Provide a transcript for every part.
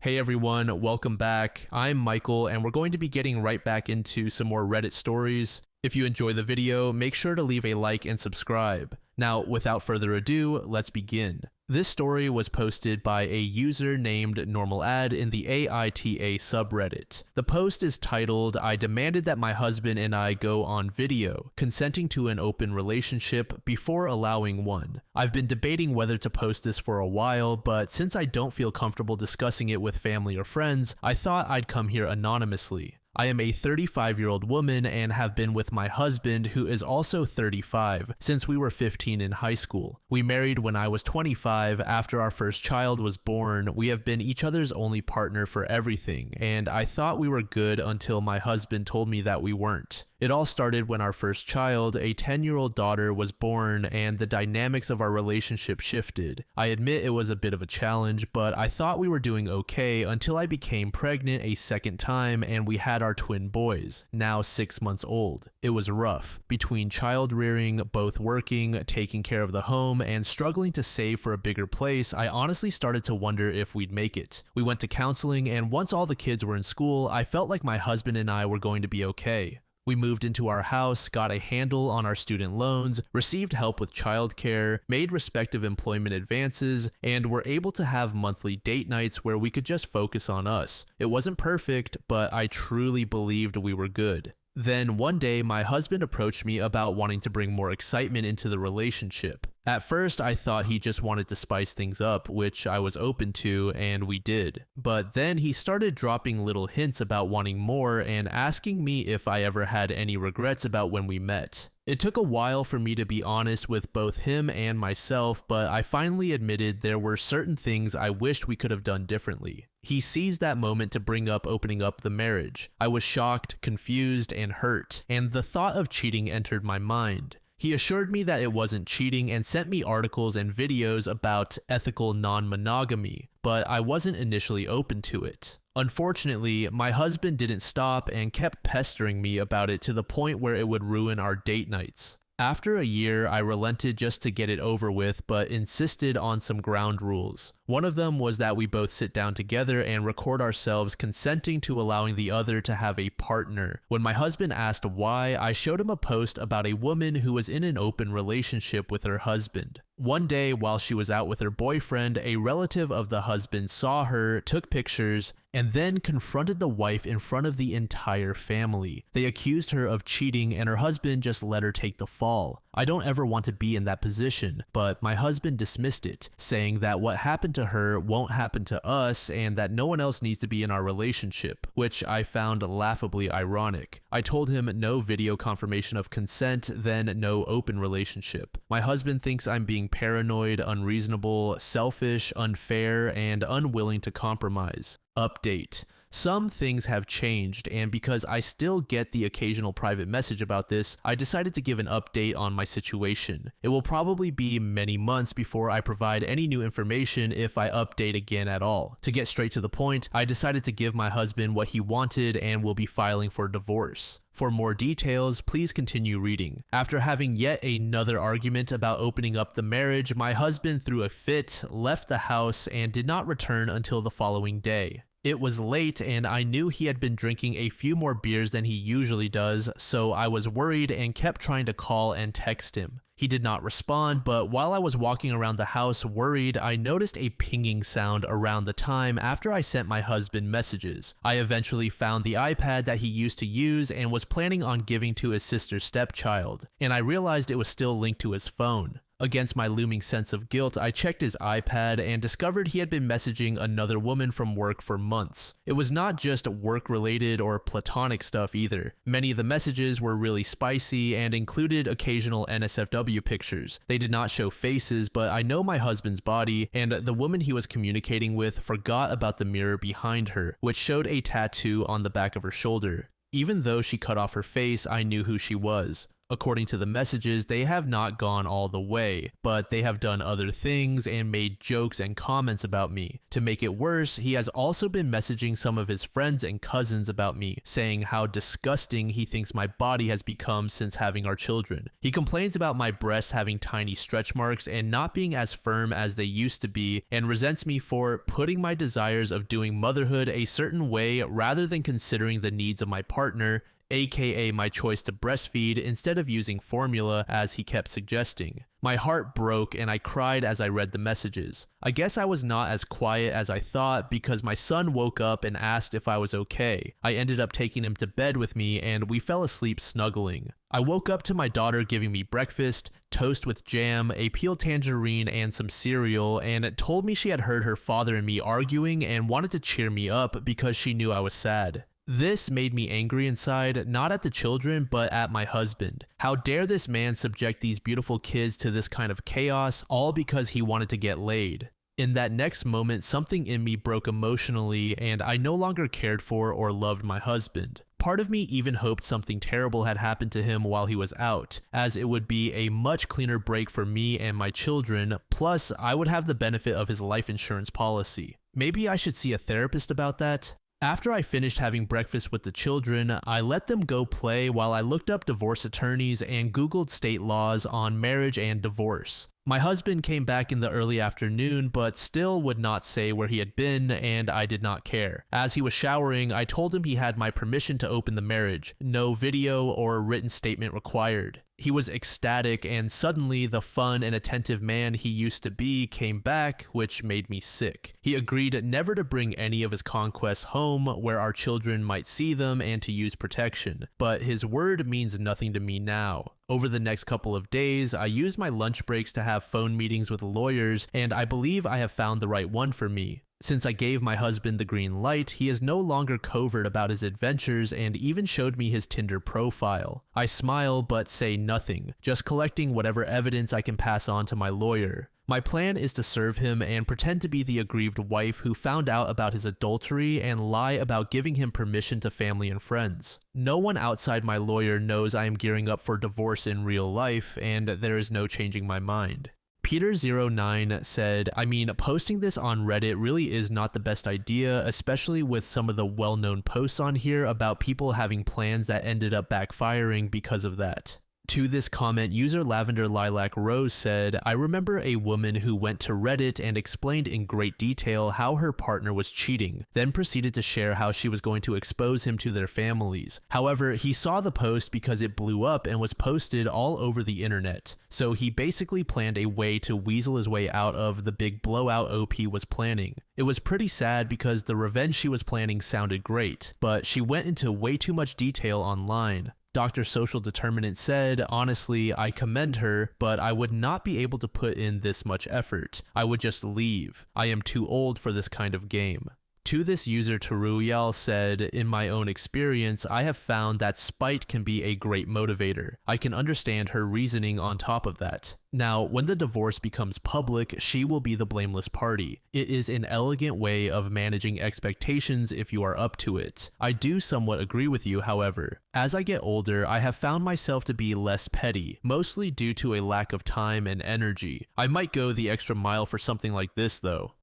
Hey everyone, welcome back. I'm Michael and we're going to be getting right back into some more Reddit stories. If you enjoy the video, make sure to leave a like and subscribe. Now, without further ado, let's begin. This story was posted by a user named NormalAd in the AITAH subreddit. The post is titled, "I demanded that my husband and I go on video, consenting to an open relationship before allowing one. I've been debating whether to post this for a while, but since I don't feel comfortable discussing it with family or friends, I thought I'd come here anonymously. I am a 35-year-old woman and have been with my husband, who is also 35, since we were 15 in high school. We married when I was 25. After our first child was born, we have been each other's only partner for everything, and I thought we were good until my husband told me that we weren't. It all started when our first child, a 10-year-old daughter, was born and the dynamics of our relationship shifted. I admit it was a bit of a challenge, but I thought we were doing okay until I became pregnant a second time and we had our twin boys, now 6 months old. It was rough. Between child rearing, both working, taking care of the home, and struggling to save for a bigger place, I honestly started to wonder if we'd make it. We went to counseling, and once all the kids were in school, I felt like my husband and I were going to be okay. We moved into our house, got a handle on our student loans, received help with childcare, made respective employment advances, and were able to have monthly date nights where we could just focus on us. It wasn't perfect, but I truly believed we were good. Then one day, my husband approached me about wanting to bring more excitement into the relationship. At first, I thought he just wanted to spice things up, which I was open to, and we did. But then he started dropping little hints about wanting more and asking me if I ever had any regrets about when we met. It took a while for me to be honest with both him and myself, but I finally admitted there were certain things I wished we could have done differently. He seized that moment to bring up opening up the marriage. I was shocked, confused, and hurt, and the thought of cheating entered my mind. He assured me that it wasn't cheating and sent me articles and videos about ethical non-monogamy, but I wasn't initially open to it. Unfortunately, my husband didn't stop and kept pestering me about it to the point where it would ruin our date nights. After a year, I relented just to get it over with, but insisted on some ground rules. One of them was that we both sit down together and record ourselves consenting to allowing the other to have a partner. When my husband asked why, I showed him a post about a woman who was in an open relationship with her husband. One day, while she was out with her boyfriend, a relative of the husband saw her, took pictures, and then confronted the wife in front of the entire family. They accused her of cheating and her husband just let her take the fall. I don't ever want to be in that position, but my husband dismissed it, saying that what happened to her won't happen to us and that no one else needs to be in our relationship, which I found laughably ironic. I told him no video confirmation of consent, then no open relationship. My husband thinks I'm being paranoid, unreasonable, selfish, unfair, and unwilling to compromise. Update. Some things have changed, and because I still get the occasional private message about this, I decided to give an update on my situation. It will probably be many months before I provide any new information if I update again at all. To get straight to the point, I decided to give my husband what he wanted and will be filing for divorce. For more details, please continue reading. After having yet another argument about opening up the marriage, my husband threw a fit, left the house, and did not return until the following day. It was late and I knew he had been drinking a few more beers than he usually does, so I was worried and kept trying to call and text him. He did not respond, but while I was walking around the house worried, I noticed a pinging sound around the time after I sent my husband messages. I eventually found the iPad that he used to use and was planning on giving to his sister's stepchild, and I realized it was still linked to his phone. Against my looming sense of guilt, I checked his iPad and discovered he had been messaging another woman from work for months. It was not just work-related or platonic stuff either. Many of the messages were really spicy and included occasional NSFW pictures. They did not show faces, but I know my husband's body, and the woman he was communicating with forgot about the mirror behind her, which showed a tattoo on the back of her shoulder. Even though she cut off her face, I knew who she was. According to the messages, they have not gone all the way, but they have done other things and made jokes and comments about me. To make it worse, he has also been messaging some of his friends and cousins about me, saying how disgusting he thinks my body has become since having our children. He complains about my breasts having tiny stretch marks and not being as firm as they used to be, and resents me for putting my desires of doing motherhood a certain way rather than considering the needs of my partner, aka my choice to breastfeed instead of using formula as he kept suggesting. My heart broke and I cried as I read the messages. I guess I was not as quiet as I thought because my son woke up and asked if I was okay. I ended up taking him to bed with me and we fell asleep snuggling. I woke up to my daughter giving me breakfast, toast with jam, a peeled tangerine, and some cereal, and told me she had heard her father and me arguing and wanted to cheer me up because she knew I was sad. This made me angry inside, not at the children, but at my husband. How dare this man subject these beautiful kids to this kind of chaos, all because he wanted to get laid. In that next moment, something in me broke emotionally, and I no longer cared for or loved my husband. Part of me even hoped something terrible had happened to him while he was out, as it would be a much cleaner break for me and my children, plus I would have the benefit of his life insurance policy. Maybe I should see a therapist about that? After I finished having breakfast with the children, I let them go play while I looked up divorce attorneys and Googled state laws on marriage and divorce. My husband came back in the early afternoon, but still would not say where he had been, and I did not care. As he was showering, I told him he had my permission to open the marriage. No video or written statement required. He was ecstatic, and suddenly the fun and attentive man he used to be came back, which made me sick. He agreed never to bring any of his conquests home where our children might see them and to use protection, but his word means nothing to me now. Over the next couple of days, I used my lunch breaks to have phone meetings with lawyers, and I believe I have found the right one for me. Since I gave my husband the green light, he is no longer covert about his adventures and even showed me his Tinder profile. I smile but say nothing, just collecting whatever evidence I can pass on to my lawyer. My plan is to serve him and pretend to be the aggrieved wife who found out about his adultery and lie about giving him permission to family and friends. No one outside my lawyer knows I am gearing up for divorce in real life, and there is no changing my mind. Peter09 said, posting this on Reddit really is not the best idea, especially with some of the well-known posts on here about people having plans that ended up backfiring because of that. To this comment, user Lavender Lilac Rose said, I remember a woman who went to Reddit and explained in great detail how her partner was cheating, then proceeded to share how she was going to expose him to their families. However, he saw the post because it blew up and was posted all over the internet. So he basically planned a way to weasel his way out of the big blowout OP was planning. It was pretty sad because the revenge she was planning sounded great, but she went into way too much detail online. Dr. Social Determinant said, honestly, I commend her, but I would not be able to put in this much effort. I would just leave. I am too old for this kind of game. To this user, Teruyal said, in my own experience, I have found that spite can be a great motivator. I can understand her reasoning on top of that. Now, when the divorce becomes public, she will be the blameless party. It is an elegant way of managing expectations if you are up to it. I do somewhat agree with you, however. As I get older, I have found myself to be less petty, mostly due to a lack of time and energy. I might go the extra mile for something like this, though.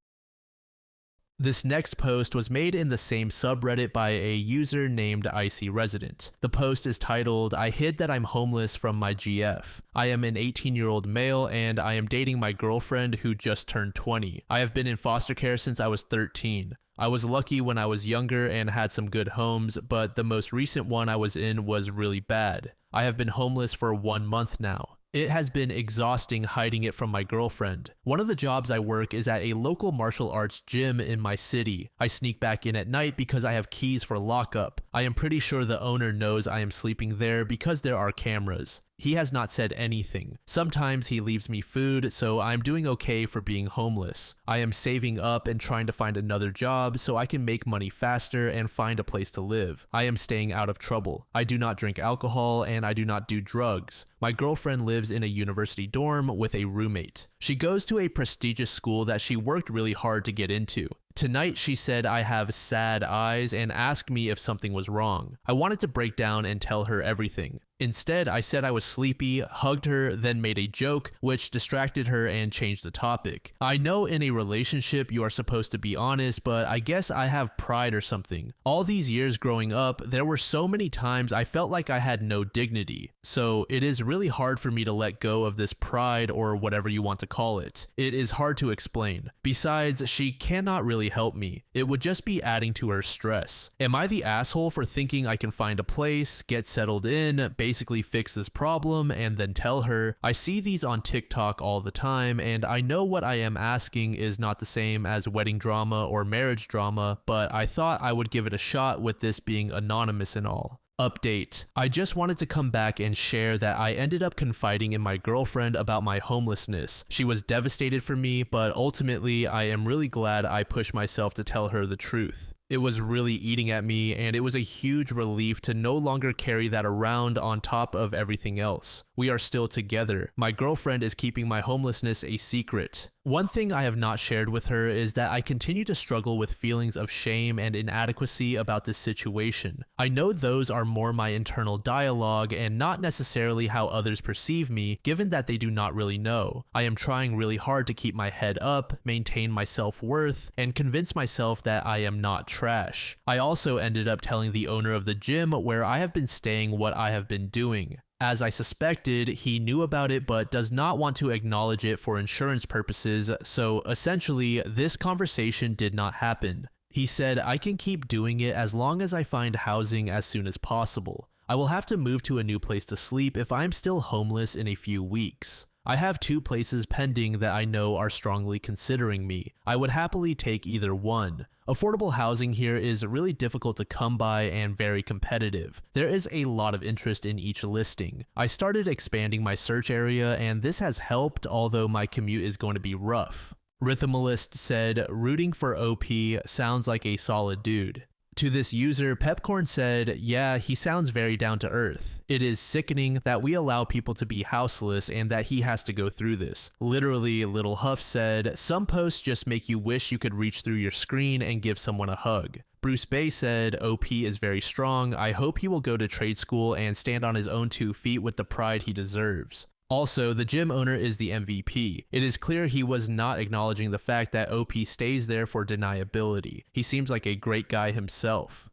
This next post was made in the same subreddit by a user named Icy Resident. The post is titled, I hid that I'm homeless from my GF. I am an 18-year-old male and I am dating my girlfriend who just turned 20. I have been in foster care since I was 13. I was lucky when I was younger and had some good homes, but the most recent one I was in was really bad. I have been homeless for 1 month now. It has been exhausting hiding it from my girlfriend. One of the jobs I work is at a local martial arts gym in my city. I sneak back in at night because I have keys for lockup. I am pretty sure the owner knows I am sleeping there because there are cameras. He has not said anything. Sometimes he leaves me food, so I'm doing okay for being homeless. I am saving up and trying to find another job so I can make money faster and find a place to live. I am staying out of trouble. I do not drink alcohol and I do not do drugs. My girlfriend lives in a university dorm with a roommate. She goes to a prestigious school that she worked really hard to get into. Tonight she said I have sad eyes and asked me if something was wrong. I wanted to break down and tell her everything. Instead, I said I was sleepy, hugged her, then made a joke, which distracted her and changed the topic. I know in a relationship you are supposed to be honest, but I guess I have pride or something. All these years growing up, there were so many times I felt like I had no dignity. So it is really hard for me to let go of this pride or whatever you want to call it. It is hard to explain. Besides, she cannot really help me. It would just be adding to her stress. Am I the asshole for thinking I can find a place, get settled in, basically fix this problem, and then tell her? I see these on TikTok all the time, and I know what I am asking is not the same as wedding drama or marriage drama, but I thought I would give it a shot with this being anonymous and all. Update. I just wanted to come back and share that I ended up confiding in my girlfriend about my homelessness. She was devastated for me, but ultimately I am really glad I pushed myself to tell her the truth. It was really eating at me, and it was a huge relief to no longer carry that around on top of everything else. We are still together. My girlfriend is keeping my homelessness a secret. One thing I have not shared with her is that I continue to struggle with feelings of shame and inadequacy about this situation. I know those are more my internal dialogue and not necessarily how others perceive me, given that they do not really know. I am trying really hard to keep my head up, maintain my self-worth, and convince myself that I am not trash. I also ended up telling the owner of the gym where I have been staying what I have been doing. As I suspected, he knew about it but does not want to acknowledge it for insurance purposes, so essentially, this conversation did not happen. He said I can keep doing it as long as I find housing as soon as possible. I will have to move to a new place to sleep if I'm still homeless in a few weeks. I have 2 places pending that I know are strongly considering me. I would happily take either one. Affordable housing here is really difficult to come by and very competitive. There is a lot of interest in each listing. I started expanding my search area, and this has helped, although my commute is going to be rough. Rhythmalist said, rooting for OP sounds like a solid dude. To this user, Pepcorn said, yeah, he sounds very down to earth. It is sickening that we allow people to be houseless and that he has to go through this. Literally, Little Huff said, some posts just make you wish you could reach through your screen and give someone a hug. Bruce Bay said, OP is very strong. I hope he will go to trade school and stand on his own 2 feet with the pride he deserves. Also, the gym owner is the MVP. It is clear he was not acknowledging the fact that OP stays there for deniability. He seems like a great guy himself.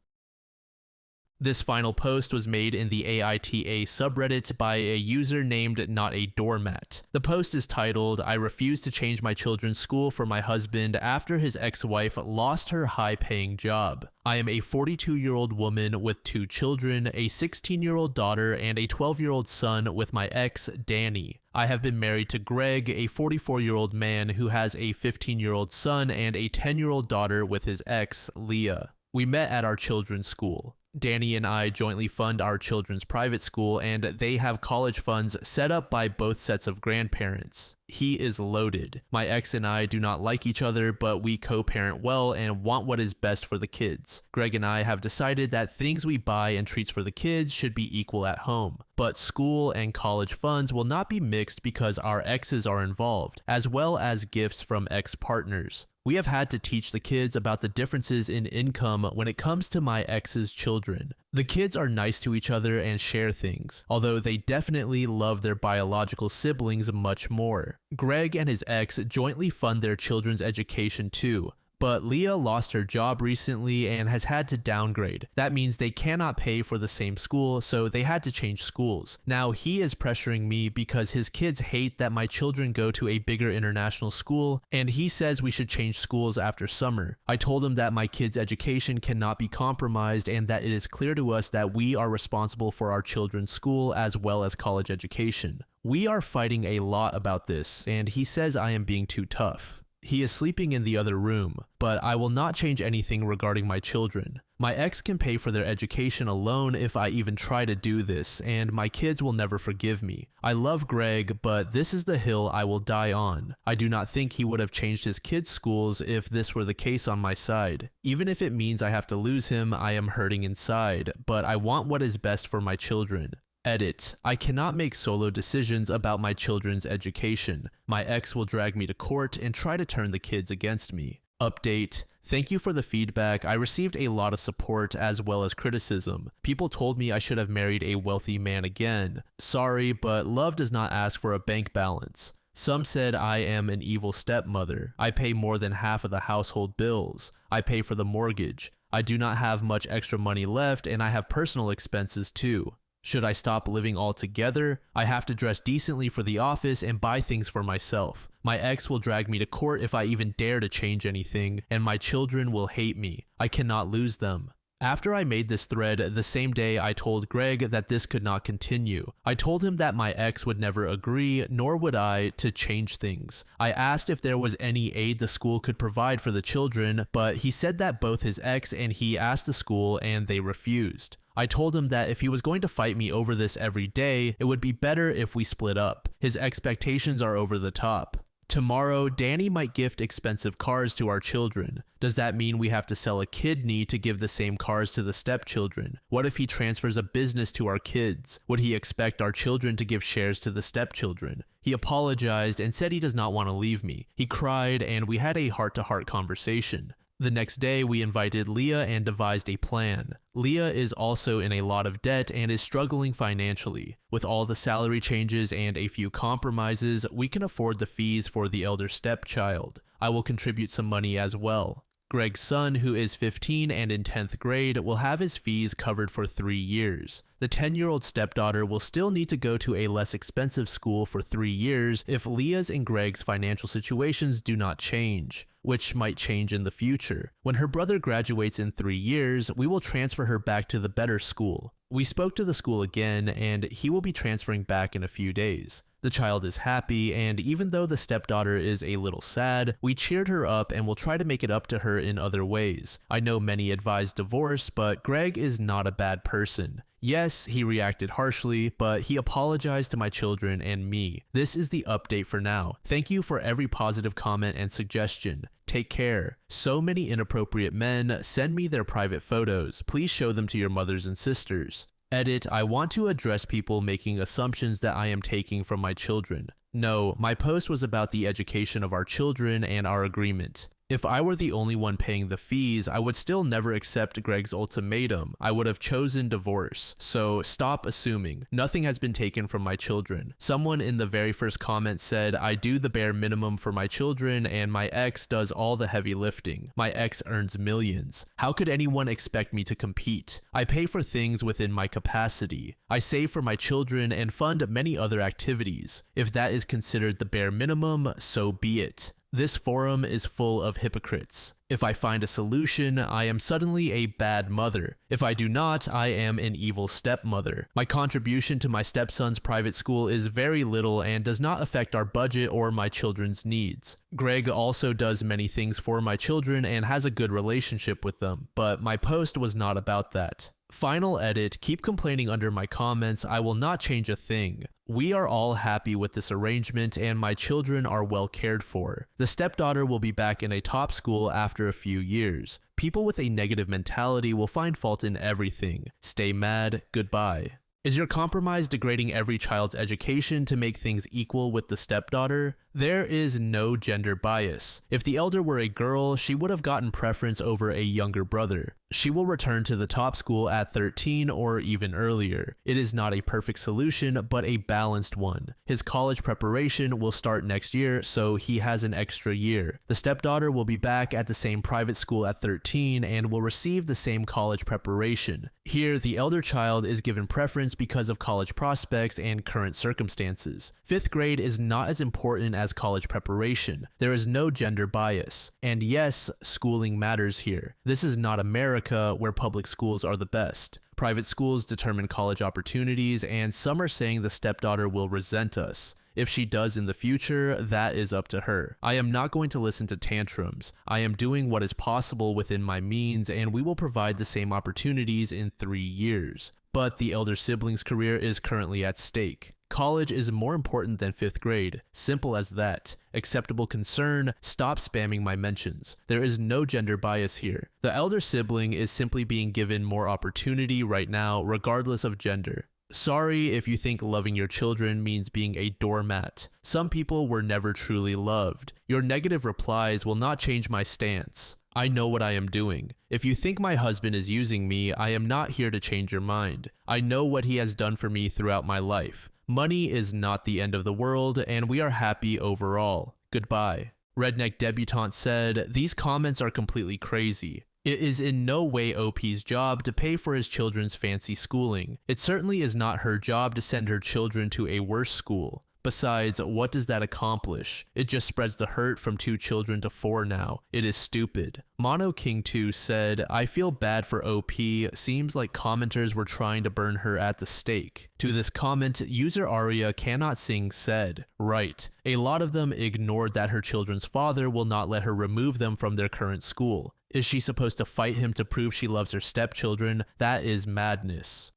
This final post was made in the AITAH subreddit by a user named Not a Doormat. The post is titled, I refuse to change my children's school for my husband after his ex-wife lost her high-paying job. I am a 42-year-old woman with 2 children, a 16-year-old daughter, and a 12-year-old son with my ex, Danny. I have been married to Greg, a 44-year-old man who has a 15-year-old son and a 10-year-old daughter with his ex, Leah. We met at our children's school. Danny and I jointly fund our children's private school, and they have college funds set up by both sets of grandparents. He is loaded. My ex and I do not like each other, but we co-parent well and want what is best for the kids. Greg and I have decided that things we buy and treats for the kids should be equal at home. But school and college funds will not be mixed because our exes are involved, as well as gifts from ex-partners. We have had to teach the kids about the differences in income when it comes to my ex's children. The kids are nice to each other and share things, although they definitely love their biological siblings much more. Greg and his ex jointly fund their children's education too. But Leah lost her job recently and has had to downgrade. That means they cannot pay for the same school, so they had to change schools. Now he is pressuring me because his kids hate that my children go to a bigger international school, and he says we should change schools after summer. I told him that my kids' education cannot be compromised and that it is clear to us that we are responsible for our children's school as well as college education. We are fighting a lot about this, and he says I am being too tough. He is sleeping in the other room, but I will not change anything regarding my children. My ex can pay for their education alone if I even try to do this, and my kids will never forgive me. I love Greg, but this is the hill I will die on. I do not think he would have changed his kids' schools if this were the case on my side. Even if it means I have to lose him, I am hurting inside, but I want what is best for my children. Edit. I cannot make solo decisions about my children's education. My ex will drag me to court and try to turn the kids against me. Update. Thank you for the feedback. I received a lot of support as well as criticism. People told me I should have married a wealthy man again. Sorry, but love does not ask for a bank balance. Some said I am an evil stepmother. I pay more than half of the household bills. I pay for the mortgage. I do not have much extra money left, and I have personal expenses too. Should I stop living altogether? I have to dress decently for the office and buy things for myself. My ex will drag me to court if I even dare to change anything, and my children will hate me. I cannot lose them. After I made this thread, the same day I told Greg that this could not continue. I told him that my ex would never agree, nor would I, to change things. I asked if there was any aid the school could provide for the children, but he said that both his ex and he asked the school and they refused. I told him that if he was going to fight me over this every day, it would be better if we split up. His expectations are over the top. Tomorrow, Danny might gift expensive cars to our children. Does that mean we have to sell a kidney to give the same cars to the stepchildren? What if he transfers a business to our kids? Would he expect our children to give shares to the stepchildren? He apologized and said he does not want to leave me. He cried and we had a heart-to-heart conversation. The next day, we invited Leah and devised a plan. Leah is also in a lot of debt and is struggling financially. With all the salary changes and a few compromises, we can afford the fees for the elder stepchild. I will contribute some money as well. Greg's son, who is 15 and in 10th grade, will have his fees covered for 3 years. The 10-year-old stepdaughter will still need to go to a less expensive school for 3 years if Leah's and Greg's financial situations do not change, which might change in the future. When her brother graduates in 3 years, we will transfer her back to the better school. We spoke to the school again, and he will be transferring back in a few days. The child is happy, and even though the stepdaughter is a little sad, we cheered her up and will try to make it up to her in other ways. I know many advise divorce, but Greg is not a bad person. Yes, he reacted harshly, but he apologized to my children and me. This is the update for now. Thank you for every positive comment and suggestion. Take care. So many inappropriate men send me their private photos. Please show them to your mothers and sisters. Edit, I want to address people making assumptions that I am taking from my children. No, my post was about the education of our children and our agreement. If I were the only one paying the fees, I would still never accept Greg's ultimatum. I would have chosen divorce. So stop assuming. Nothing has been taken from my children. Someone in the very first comment said, I do the bare minimum for my children and my ex does all the heavy lifting. My ex earns millions. How could anyone expect me to compete? I pay for things within my capacity. I save for my children and fund many other activities. If that is considered the bare minimum, so be it. This forum is full of hypocrites. If I find a solution, I am suddenly a bad mother. If I do not, I am an evil stepmother. My contribution to my stepson's private school is very little and does not affect our budget or my children's needs. Greg also does many things for my children and has a good relationship with them, but my post was not about that. Final edit, keep complaining under my comments, I will not change a thing. We are all happy with this arrangement and my children are well cared for. The stepdaughter will be back in a top school after a few years. People with a negative mentality will find fault in everything. Stay mad, goodbye. Is your compromise degrading every child's education to make things equal with the stepdaughter? There is no gender bias. If the elder were a girl, she would have gotten preference over a younger brother. She will return to the top school at 13 or even earlier. It is not a perfect solution, but a balanced one. His college preparation will start next year, so he has an extra year. The stepdaughter will be back at the same private school at 13 and will receive the same college preparation. Here, the elder child is given preference because of college prospects and current circumstances. 5th grade is not as important as college preparation. There is no gender bias. And yes, schooling matters here. This is not America where public schools are the best. Private schools determine college opportunities, and some are saying the stepdaughter will resent us. If she does in the future, that is up to her. I am not going to listen to tantrums. I am doing what is possible within my means, and we will provide the same opportunities in 3 years. But the elder sibling's career is currently at stake. College is more important than 5th grade. Simple as that. Acceptable concern, stop spamming my mentions. There is no gender bias here. The elder sibling is simply being given more opportunity right now, regardless of gender. Sorry if you think loving your children means being a doormat. Some people were never truly loved. Your negative replies will not change my stance. I know what I am doing. If you think my husband is using me, I am not here to change your mind. I know what he has done for me throughout my life. Money is not the end of the world, and we are happy overall. Goodbye. Redneck Debutante said, "These comments are completely crazy. It is in no way OP's job to pay for his children's fancy schooling. It certainly is not her job to send her children to a worse school. Besides, what does that accomplish? It just spreads the hurt from 2 children to 4 now. It is stupid." Mono King 2 said, "I feel bad for OP. Seems like commenters were trying to burn her at the stake." To this comment, user Aria cannot sing said, "Right. A lot of them ignored that her children's father will not let her remove them from their current school. Is she supposed to fight him to prove she loves her stepchildren? That is madness."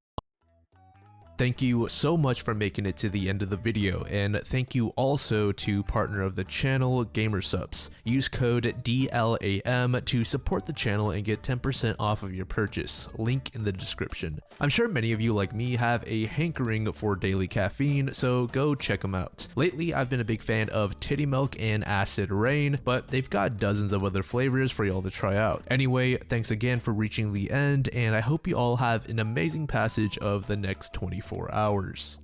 Thank you so much for making it to the end of the video, and thank you also to partner of the channel, Gamersubs. Use code DLAM to support the channel and get 10% off of your purchase, link in the description. I'm sure many of you like me have a hankering for daily caffeine, so go check them out. Lately, I've been a big fan of Titty Milk and Acid Rain, but they've got dozens of other flavors for y'all to try out. Anyway, thanks again for reaching the end, and I hope you all have an amazing passage of the next 24 hours.